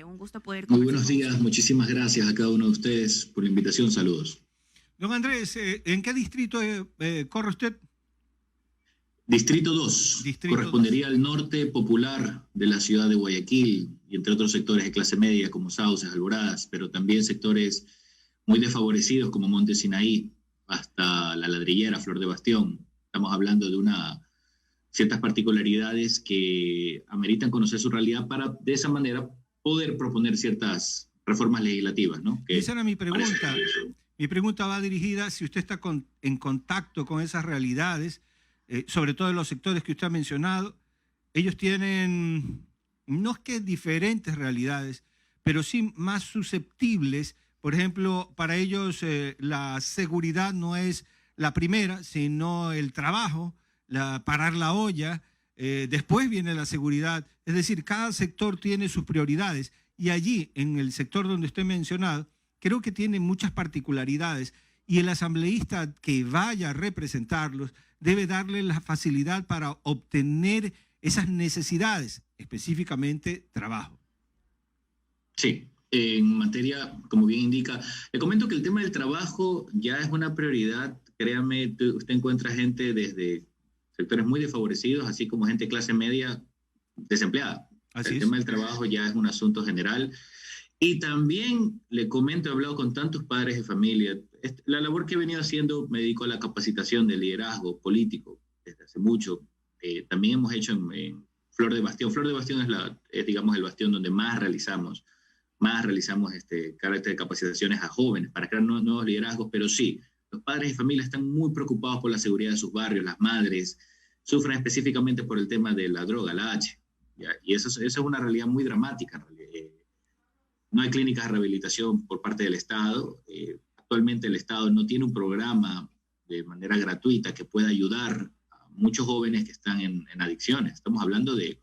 Un gusto poder Muy conversar buenos con días, usted. muchísimas gracias a cada uno de ustedes por la invitación. Saludos. Don Andrés, ¿en qué distrito corre usted? Distrito 2 Distrito 2. correspondería al norte popular de la ciudad de Guayaquil y entre otros sectores de clase media como Sauces, Alboradas, pero también sectores muy desfavorecidos como Monte Sinaí hasta La Ladrillera, Flor de Bastión. Estamos hablando de ciertas particularidades que ameritan conocer su realidad para de esa manera poder proponer ciertas reformas legislativas, ¿no? Esa era mi pregunta. Mi pregunta va dirigida si usted está en contacto con esas realidades, sobre todo en los sectores que usted ha mencionado. Ellos tienen, no es que diferentes realidades, pero sí más susceptibles. Por ejemplo, para ellos la seguridad no es la primera, sino el trabajo, parar la olla, después viene la seguridad. Es decir, cada sector tiene sus prioridades y allí, en el sector donde usted ha mencionado, creo que tiene muchas particularidades y el asambleísta que vaya a representarlos debe darle la facilidad para obtener esas necesidades, específicamente trabajo. Sí, en materia, como bien indica, le comento que el tema del trabajo ya es una prioridad. Créame, usted encuentra gente desde sectores muy desfavorecidos, así como gente de clase media desempleada. El tema del trabajo ya es un asunto general. Y también le comento, he hablado con tantos padres de familia. La labor que he venido haciendo, me dedico a la capacitación de liderazgo político desde hace mucho. También hemos hecho en Flor de Bastión. Flor de Bastión es, digamos, el bastión donde más realizamos este carácter de capacitaciones a jóvenes para crear nuevos liderazgos. Pero sí, los padres de familia están muy preocupados por la seguridad de sus barrios. Las madres sufren específicamente por el tema de la droga, la H. ¿Ya? Y eso es una realidad muy dramática, en realidad. No hay clínicas de rehabilitación por parte del Estado. Actualmente el Estado no tiene un programa de manera gratuita que pueda ayudar a muchos jóvenes que están en adicciones. Estamos hablando de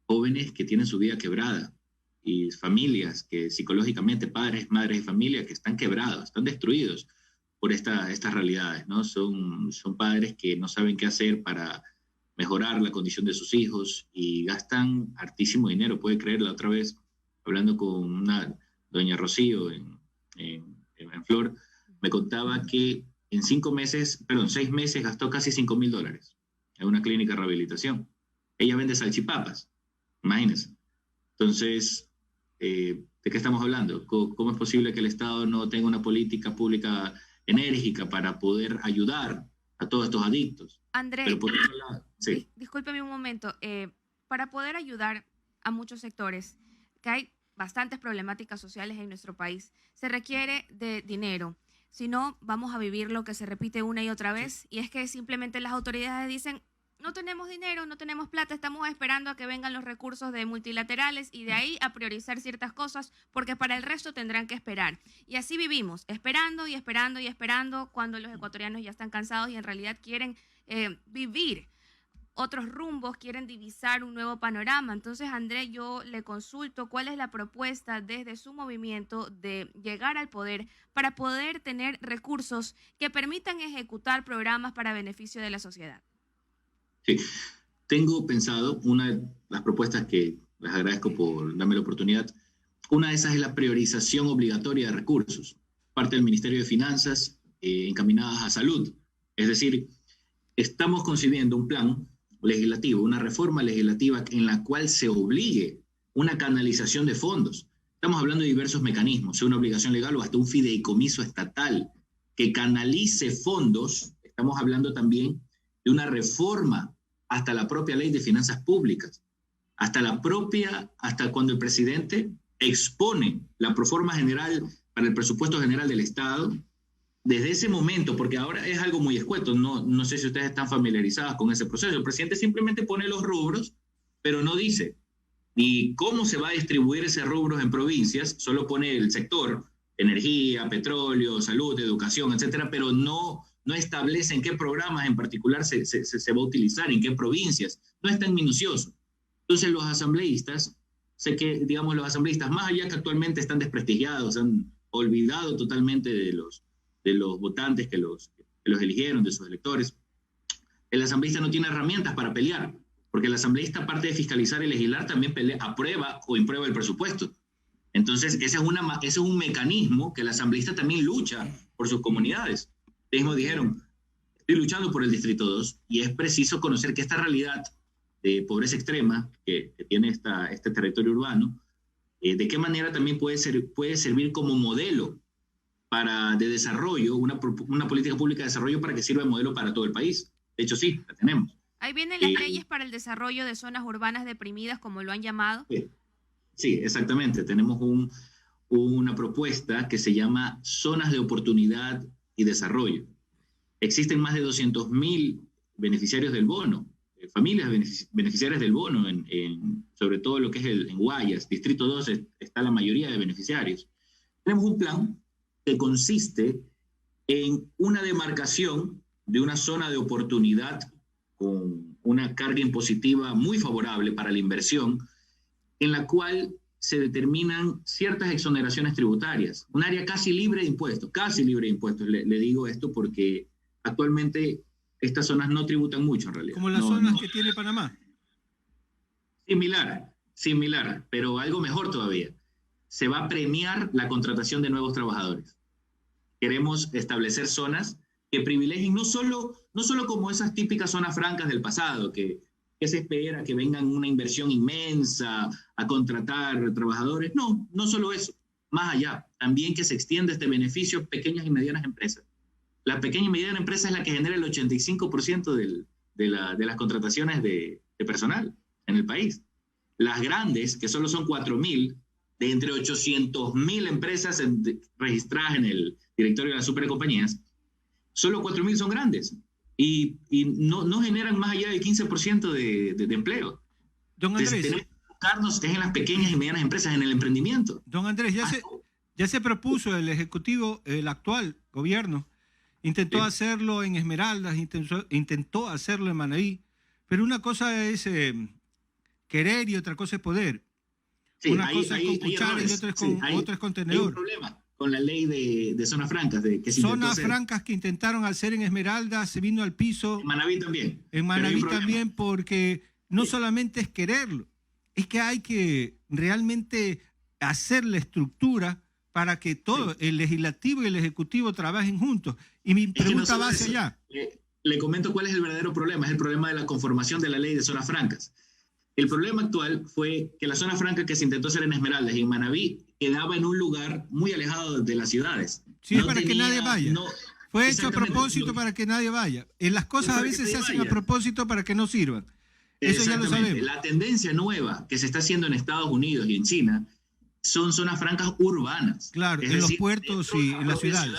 jóvenes que tienen su vida quebrada y familias que psicológicamente, padres, madres de familia que están quebrados, están destruidos por estas realidades, ¿no? Son padres que no saben qué hacer para mejorar la condición de sus hijos y gastan hartísimo dinero. Puede creer, la otra vez hablando con una doña Rocío en Flor, me contaba que en 6 meses gastó casi $5,000 en una clínica de rehabilitación. Ella vende salchipapas, imagínense. Entonces, ¿de qué estamos hablando? ¿Cómo es posible que el Estado no tenga una política pública enérgica para poder ayudar a todos estos adictos? Andrés, pero por otro lado, sí. Discúlpeme un momento. Para poder ayudar a muchos sectores, que hay bastantes problemáticas sociales en nuestro país, se requiere de dinero. Si no, vamos a vivir lo que se repite una y otra vez, y es que simplemente las autoridades dicen, no tenemos dinero, no tenemos plata, estamos esperando a que vengan los recursos de multilaterales y de ahí a priorizar ciertas cosas, porque para el resto tendrán que esperar. Y así vivimos, esperando y esperando y esperando, cuando los ecuatorianos ya están cansados y en realidad quieren vivir otros rumbos, quieren divisar un nuevo panorama. Entonces, Andrés, yo le consulto cuál es la propuesta desde su movimiento de llegar al poder para poder tener recursos que permitan ejecutar programas para beneficio de la sociedad. Sí, tengo pensado una de las propuestas que les agradezco por darme la oportunidad. Una de esas es la priorización obligatoria de recursos, parte del Ministerio de Finanzas, encaminadas a salud. Es decir, estamos concibiendo un plan legislativo, una reforma legislativa en la cual se obligue una canalización de fondos. Estamos hablando de diversos mecanismos, sea una obligación legal o hasta un fideicomiso estatal que canalice fondos. Estamos hablando también de una reforma hasta la propia ley de finanzas públicas, hasta cuando el presidente expone la proforma general para el presupuesto general del Estado. Desde ese momento, porque ahora es algo muy escueto, no sé si ustedes están familiarizados con ese proceso, el presidente simplemente pone los rubros, pero no dice ni cómo se va a distribuir ese rubros en provincias, solo pone el sector, energía, petróleo, salud, educación, etcétera, pero no establece en qué programas en particular se va a utilizar, en qué provincias, no es tan minucioso. Entonces los asambleístas, los asambleístas, más allá que actualmente están desprestigiados, han olvidado totalmente de los votantes que los eligieron, de sus electores. El asambleísta no tiene herramientas para pelear, porque el asambleísta, aparte de fiscalizar y legislar, también aprueba o imprueba el presupuesto. Entonces, ese es un mecanismo que el asambleísta también lucha por sus comunidades. Ellos dijeron, estoy luchando por el Distrito 2 y es preciso conocer que esta realidad de pobreza extrema que tiene este territorio urbano, de qué manera también puede servir como modelo de desarrollo, una política pública de desarrollo para que sirva de modelo para todo el país. De hecho, sí, la tenemos. Ahí vienen las leyes para el desarrollo de zonas urbanas deprimidas, como lo han llamado. Sí, exactamente. Tenemos una propuesta que se llama Zonas de Oportunidad y Desarrollo. Existen más de 200.000 beneficiarios del bono, familias beneficiarias del bono, sobre todo lo que es en Guayas, Distrito 2 está la mayoría de beneficiarios. Tenemos un plan que consiste en una demarcación de una zona de oportunidad con una carga impositiva muy favorable para la inversión, en la cual se determinan ciertas exoneraciones tributarias, un área casi libre de impuestos, le digo esto porque actualmente estas zonas no tributan mucho en realidad. Como las zonas que tiene Panamá. Similar, pero algo mejor todavía. Se va a premiar la contratación de nuevos trabajadores. Queremos establecer zonas que privilegien no solo como esas típicas zonas francas del pasado, que se espera que vengan una inversión inmensa a contratar trabajadores. No solo eso, más allá, también que se extienda este beneficio a pequeñas y medianas empresas. La pequeña y mediana empresa es la que genera el 85% de las contrataciones de personal en el país. Las grandes, que solo son 4.000, de entre 800.000 empresas registradas en el directorio de las supercompañías, solo 4.000 son grandes y no generan más allá del 15% de empleo. Don Andrés. Entonces, tenemos que enfocarnos en las pequeñas y medianas empresas, en el emprendimiento. Don Andrés, ya se propuso el Ejecutivo, el actual gobierno, intentó hacerlo en Esmeraldas, intentó hacerlo en Manabí, pero una cosa es querer y otra cosa es poder. Una cosa es con cuchara y otra es con tenedor. Hay un problema con la ley de zonas francas. Zonas francas que intentaron hacer en Esmeraldas, se vino al piso. En Manabí también. En Manabí también, porque no solamente es quererlo, es que hay que realmente hacer la estructura para que todo, el legislativo y el ejecutivo trabajen juntos. Y mi pregunta va hacia allá. Le comento cuál es el verdadero problema. Es el problema de la conformación de la ley de zonas francas. El problema actual fue que la zona franca que se intentó hacer en Esmeraldas y en Manabí quedaba en un lugar muy alejado de las ciudades. Sí, es para que nadie vaya. Fue hecho a propósito para que nadie vaya. Las cosas a veces se hacen a propósito para que no sirvan. Eso ya lo sabemos. La tendencia nueva que se está haciendo en Estados Unidos y en China son zonas francas urbanas. Claro, en los puertos y en las ciudades.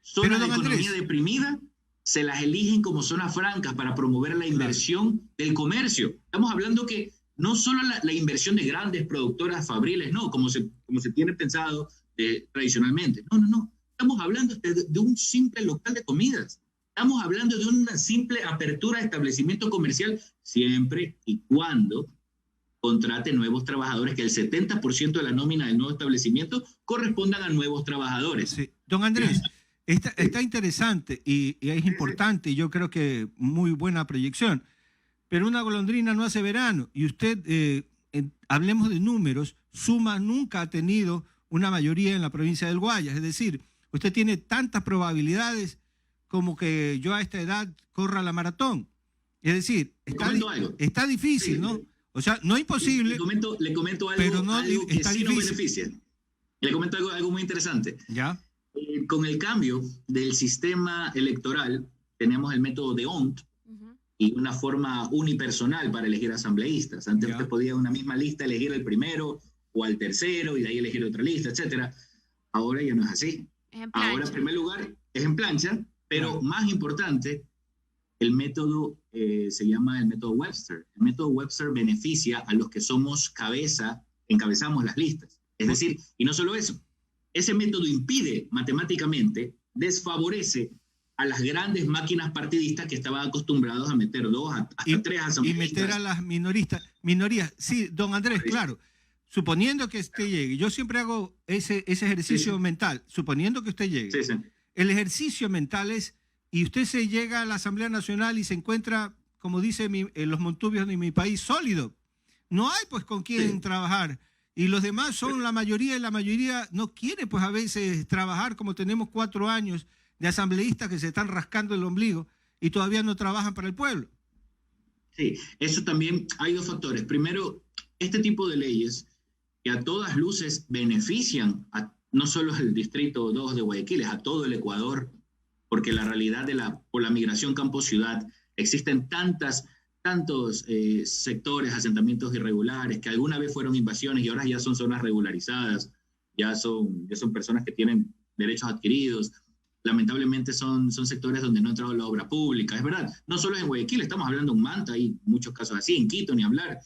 Zonas de economía deprimida se las eligen como zonas francas para promover la inversión del comercio. Estamos hablando que no solo la inversión de grandes productoras fabriles, no, como se tiene pensado tradicionalmente. No. Estamos hablando de un simple local de comidas. Estamos hablando de una simple apertura de establecimiento comercial siempre y cuando contrate nuevos trabajadores, que el 70% de la nómina del nuevo establecimiento correspondan a nuevos trabajadores. Sí. Don Andrés, está interesante y es importante, y yo creo que muy buena proyección, pero una golondrina no hace verano, y usted, hablemos de números, Suma nunca ha tenido una mayoría en la provincia del Guayas, es decir, usted tiene tantas probabilidades como que yo a esta edad corra la maratón. Es decir, está difícil, ¿no? O sea, no es imposible. Le comento algo, pero no, algo que está sí difícil. Nos beneficia. Le comento algo muy interesante. ¿Ya? Con el cambio del sistema electoral, tenemos el método de ONT y una forma unipersonal para elegir asambleístas. Antes usted podía en una misma lista elegir al primero o al tercero y de ahí elegir otra lista, etcétera. Ahora ya no es así. Ahora, en primer lugar, es en plancha, pero más importante, el método se llama el método Webster. El método Webster beneficia a los que somos encabezamos las listas. Es decir, y no solo eso, ese método impide matemáticamente, desfavorece a las grandes máquinas partidistas que estaban acostumbrados a meter hasta tres asambleístas. Y meter a las minorías. Sí, don Andrés, claro. Suponiendo que usted llegue, yo siempre hago ese ejercicio mental, suponiendo que usted llegue. Sí. El ejercicio mental es, y usted se llega a la Asamblea Nacional y se encuentra, como dice los montubios de mi país, sólido. No hay pues con quién trabajar. y los demás son la mayoría, y la mayoría no quiere pues a veces trabajar, como tenemos 4 años de asambleístas que se están rascando el ombligo y todavía no trabajan para el pueblo. Sí, eso también hay 2 factores. Primero, este tipo de leyes que a todas luces benefician no solo al Distrito 2 de Guayaquil, es a todo el Ecuador, porque la realidad por la migración campo-ciudad, existen tantos sectores, asentamientos irregulares, que alguna vez fueron invasiones y ahora ya son zonas regularizadas, ya son personas que tienen derechos adquiridos. Lamentablemente son sectores donde no ha entrado la obra pública, es verdad. No solo en Guayaquil, estamos hablando en Manta, hay muchos casos así, en Quito ni hablar.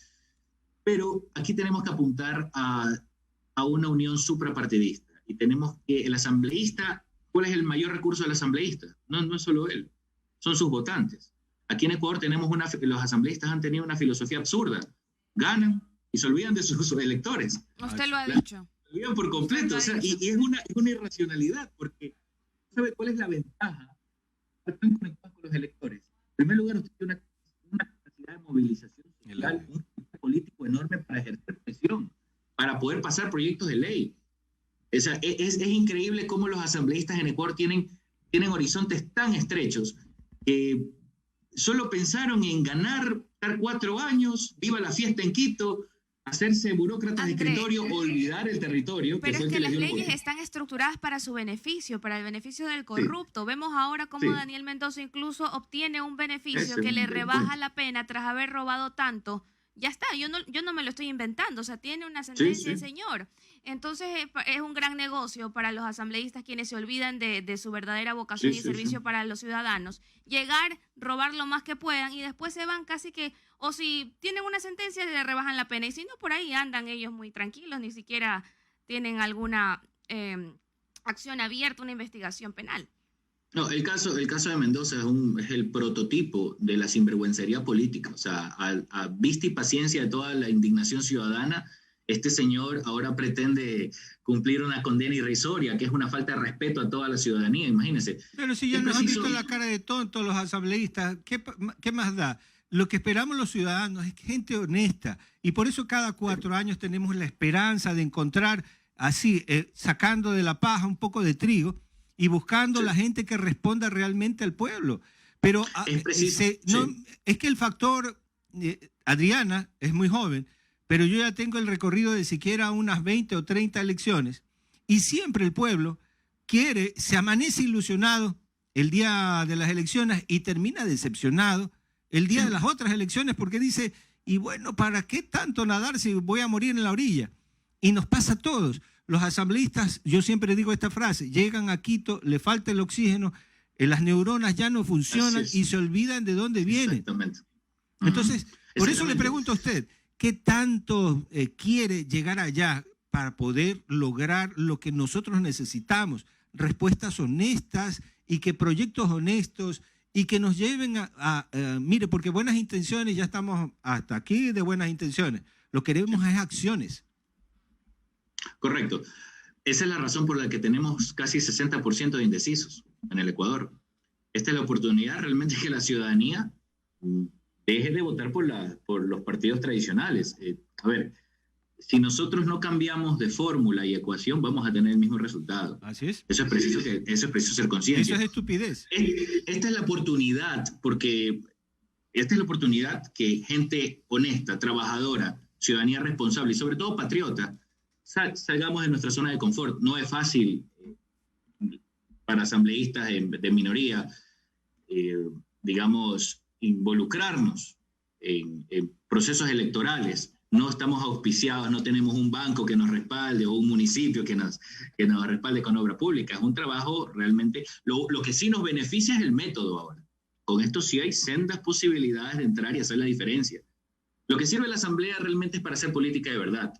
Pero aquí tenemos que apuntar a una unión suprapartidista y tenemos que el asambleísta, ¿cuál es el mayor recurso del asambleísta? No es solo él, son sus votantes. Aquí en Ecuador los asambleístas han tenido una filosofía absurda, ganan y se olvidan de sus electores. Usted lo ha dicho. Se olvidan por completo, o sea, y es una irracionalidad, porque ¿sabe cuál es la ventaja? Están conectados con los electores. En primer lugar, usted tiene una capacidad de movilización social, un político enorme para ejercer presión, para poder pasar proyectos de ley. O sea, es increíble cómo los asambleístas en Ecuador tienen horizontes tan estrechos que solo pensaron en ganar, estar 4 años, viva la fiesta en Quito, hacerse burócratas de escritorio, olvidar el territorio. Pero es que las leyes están estructuradas para su beneficio, para el beneficio del corrupto. Sí. Vemos ahora cómo Daniel Mendoza incluso obtiene un beneficio que le rebaja la pena tras haber robado tanto. Ya está, yo no me lo estoy inventando, o sea, tiene una sentencia el señor. Entonces es un gran negocio para los asambleístas quienes se olvidan de su verdadera vocación y servicio para los ciudadanos. Llegar, robar lo más que puedan y después se van casi que, o si tienen una sentencia le rebajan la pena y si no por ahí andan ellos muy tranquilos, ni siquiera tienen alguna acción abierta, una investigación penal. No, el caso de Mendoza es el prototipo de la sinvergüencería política. O sea, a vista y paciencia de toda la indignación ciudadana, este señor ahora pretende cumplir una condena irrisoria, que es una falta de respeto a toda la ciudadanía, imagínense. Pero si ya nos han visto la cara de tontos los asambleístas, ¿qué más da? Lo que esperamos los ciudadanos es gente honesta, y por eso cada 4 años tenemos la esperanza de encontrar así, sacando de la paja un poco de trigo, y buscando la gente que responda realmente al pueblo. Pero es que el factor, Adriana es muy joven, pero yo ya tengo el recorrido de siquiera unas 20 o 30 elecciones, y siempre el pueblo se amanece ilusionado el día de las elecciones y termina decepcionado el día de las otras elecciones, porque dice, y bueno, ¿para qué tanto nadar si voy a morir en la orilla? Y nos pasa a todos. Los asambleístas, yo siempre digo esta frase, llegan a Quito, le falta el oxígeno, las neuronas ya no funcionan y se olvidan de dónde vienen. Exactamente. Entonces, por eso le pregunto a usted, ¿qué tanto quiere llegar allá para poder lograr lo que nosotros necesitamos? Respuestas honestas y que proyectos honestos y que nos lleven mire, porque buenas intenciones, ya estamos hasta aquí de buenas intenciones, lo que queremos es acciones. Correcto. Esa es la razón por la que tenemos casi 60% de indecisos en el Ecuador. Esta es la oportunidad realmente que la ciudadanía deje de votar por los partidos tradicionales. A ver, si nosotros no cambiamos de fórmula y ecuación, vamos a tener el mismo resultado. Así es. Eso es preciso ser consciente. Eso es estupidez. Esta es la oportunidad, porque esta es la oportunidad que gente honesta, trabajadora, ciudadanía responsable y sobre todo patriota, salgamos de nuestra zona de confort. No es fácil para asambleístas de minoría, digamos, involucrarnos en procesos electorales. No estamos auspiciados, no tenemos un banco que nos respalde o un municipio que nos respalde con obra pública. Es un trabajo realmente... Lo que sí nos beneficia es el método ahora. Con esto sí hay sendas posibilidades de entrar y hacer la diferencia. Lo que sirve la asamblea realmente es para hacer política de verdad,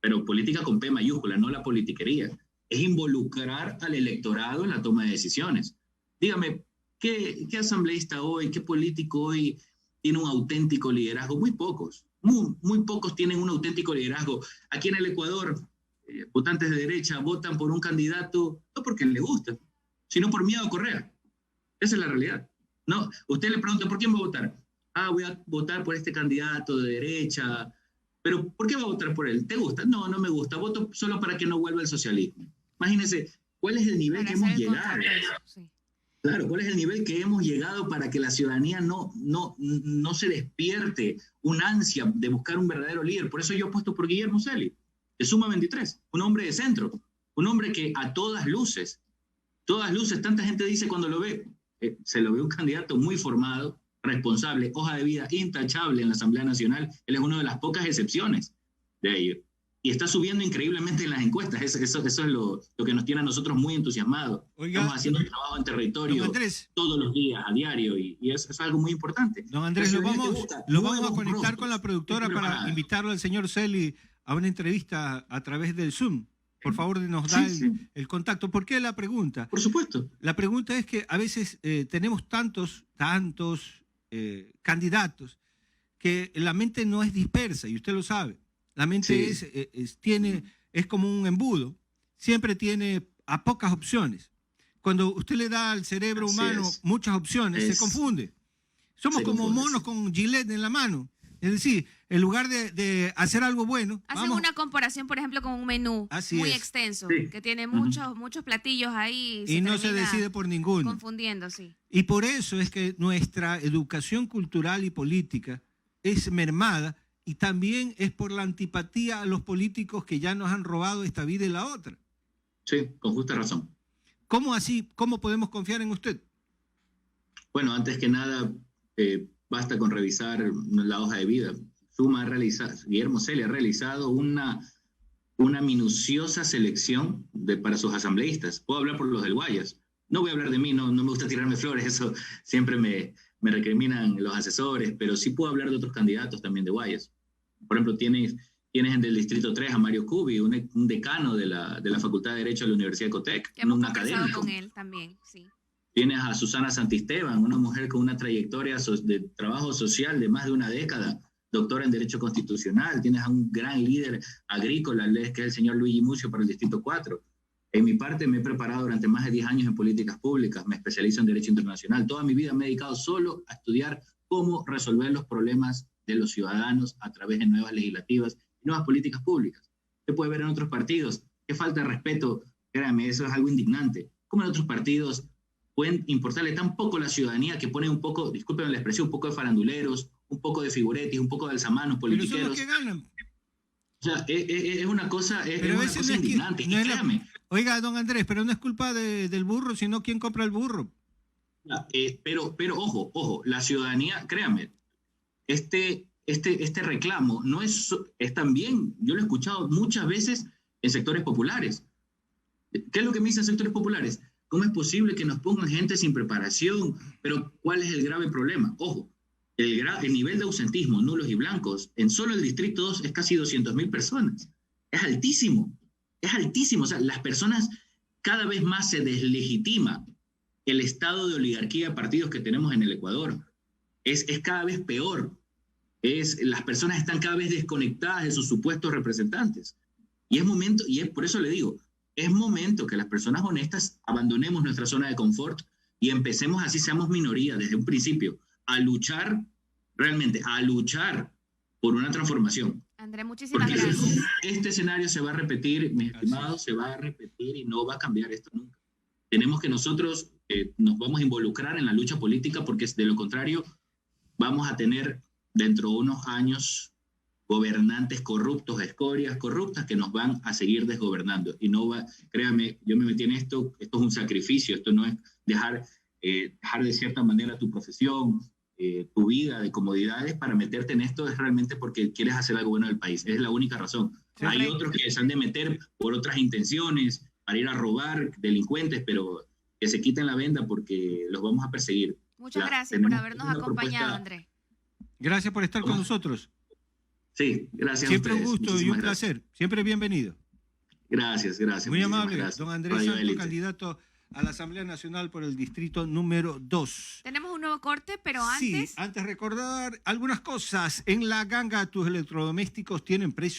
pero política con P mayúscula, no la politiquería. Es involucrar al electorado en la toma de decisiones. Dígame, ¿qué asambleísta hoy, qué político hoy tiene un auténtico liderazgo? Muy pocos. Muy pocos tienen un auténtico liderazgo. Aquí en el Ecuador, votantes de derecha votan por un candidato no porque les gusta, sino por miedo a correr. Esa es la realidad. No, usted le pregunta, ¿por quién va a votar? Voy a votar por este candidato de derecha, Pero ¿por qué va a votar por él? ¿Te gusta? No, no me gusta. Voto solo para que no vuelva el socialismo. Imagínense, ¿cuál es el nivel Para que hemos hacer el llegado? contrapeso, sí. Claro, ¿cuál es el nivel que hemos llegado para que la ciudadanía no se despierte un ansia de buscar un verdadero líder? Por eso yo apuesto por Guillermo Celi, de Suma 23, un hombre de centro, un hombre que a todas luces, tanta gente dice cuando lo ve, se lo ve un candidato muy formado, responsable, hoja de vida intachable en la Asamblea Nacional. Él es una de las pocas excepciones de ello. Y está subiendo increíblemente en las encuestas. Eso es lo que nos tiene a nosotros muy entusiasmados. Oiga, estamos haciendo un trabajo en territorio Andrés, todos los días, a diario, y eso es algo muy importante. don Andrés, lo vamos a conectar con la productora para preparada. invitarlo al señor Celi a una entrevista a través del Zoom. Por favor, nos da el contacto. ¿Por qué la pregunta? Por supuesto. La pregunta es que a veces tenemos tantos candidatos que la mente no es dispersa, y usted lo sabe. La mente es como un embudo. Siempre tiene a pocas opciones. Cuando usted le da al cerebro humano muchas opciones, se confunde. Somos como monos con Gillette en la mano. Es decir, en lugar de hacer algo bueno... Hacen una comparación, por ejemplo, con un menú muy extenso, que tiene muchos platillos ahí. Y no se decide por ninguno. Confundiendo, sí. Y por eso es que nuestra educación cultural y política es mermada, y también es por la antipatía a los políticos que ya nos han robado esta vida y la otra. Sí, con justa razón. ¿Cómo así? ¿Cómo podemos confiar en usted? Bueno, antes que nada, basta con revisar la hoja de vida. Guillermo Celi ha realizado una minuciosa selección para sus asambleístas. Puedo hablar por los del Guayas. No voy a hablar de mí, no me gusta tirarme flores, eso siempre me recriminan los asesores, pero sí puedo hablar de otros candidatos también de Guayas. Por ejemplo, tienes en el Distrito 3 a Mario Cubi, un decano de la Facultad de Derecho de la Universidad de Cotec, un académico. Con él también, sí. Tienes a Susana Santisteban, una mujer con una trayectoria de trabajo social de más de una década, doctora en Derecho Constitucional. Tienes a un gran líder agrícola, que es el señor Luigi Mucio para el Distrito 4. En mi parte me he preparado durante más de 10 años en políticas públicas, me especializo en Derecho Internacional. Toda mi vida me he dedicado solo a estudiar cómo resolver los problemas de los ciudadanos a través de nuevas legislativas y nuevas políticas públicas. Se puede ver en otros partidos, qué falta de respeto, créanme, eso es algo indignante. ¿Cómo en otros partidos pueden importarle tan poco a la ciudadanía que ponen un poco, disculpen la expresión, un poco de faranduleros, un poco de figuretis, un poco de alzamanos politiqueros? Pero son los que ganan. O sea, es una cosa, indignante, y créame. Oiga, don Andrés, pero no es culpa del burro, sino quién compra el burro. Pero ojo, la ciudadanía, créame, este reclamo no es también, yo lo he escuchado muchas veces en sectores populares. ¿Qué es lo que me dicen sectores populares? ¿Cómo es posible que nos pongan gente sin preparación? Pero ¿cuál es el grave problema? Ojo, el nivel de ausentismo, nulos y blancos, en solo el Distrito 2 es casi 200.000 personas. Es altísimo. O sea, las personas, cada vez más se deslegitima el estado de oligarquía de partidos que tenemos en el Ecuador. Es cada vez peor. Las personas están cada vez desconectadas de sus supuestos representantes. Y es momento, por eso le digo, es momento que las personas honestas abandonemos nuestra zona de confort y empecemos, así seamos minoría desde un principio, a luchar por una transformación. Andrés, muchísimas Porque gracias. Este escenario se va a repetir, mis estimados, se va a repetir y no va a cambiar esto nunca. Tenemos que nosotros nos vamos a involucrar en la lucha política, porque de lo contrario vamos a tener dentro de unos años gobernantes corruptos, escorias corruptas que nos van a seguir desgobernando. Y no va, créame, yo me metí en esto es un sacrificio, esto no es dejar de cierta manera tu profesión, tu vida de comodidades para meterte en esto, es realmente porque quieres hacer algo bueno del país. Es la única razón. Correcto. Hay otros que se han de meter por otras intenciones, para ir a robar, delincuentes, pero que se quiten la venda porque los vamos a perseguir. Muchas gracias por habernos acompañado, Andrés. Gracias por estar con nosotros. Sí, gracias. Siempre un gusto y un placer. Siempre bienvenido. Gracias. Muy amable, don Andrés Santos, candidato a la Asamblea Nacional por el distrito número 2. Tenemos un nuevo corte, pero antes... Sí, antes recordar algunas cosas. En La Ganga, tus electrodomésticos tienen precio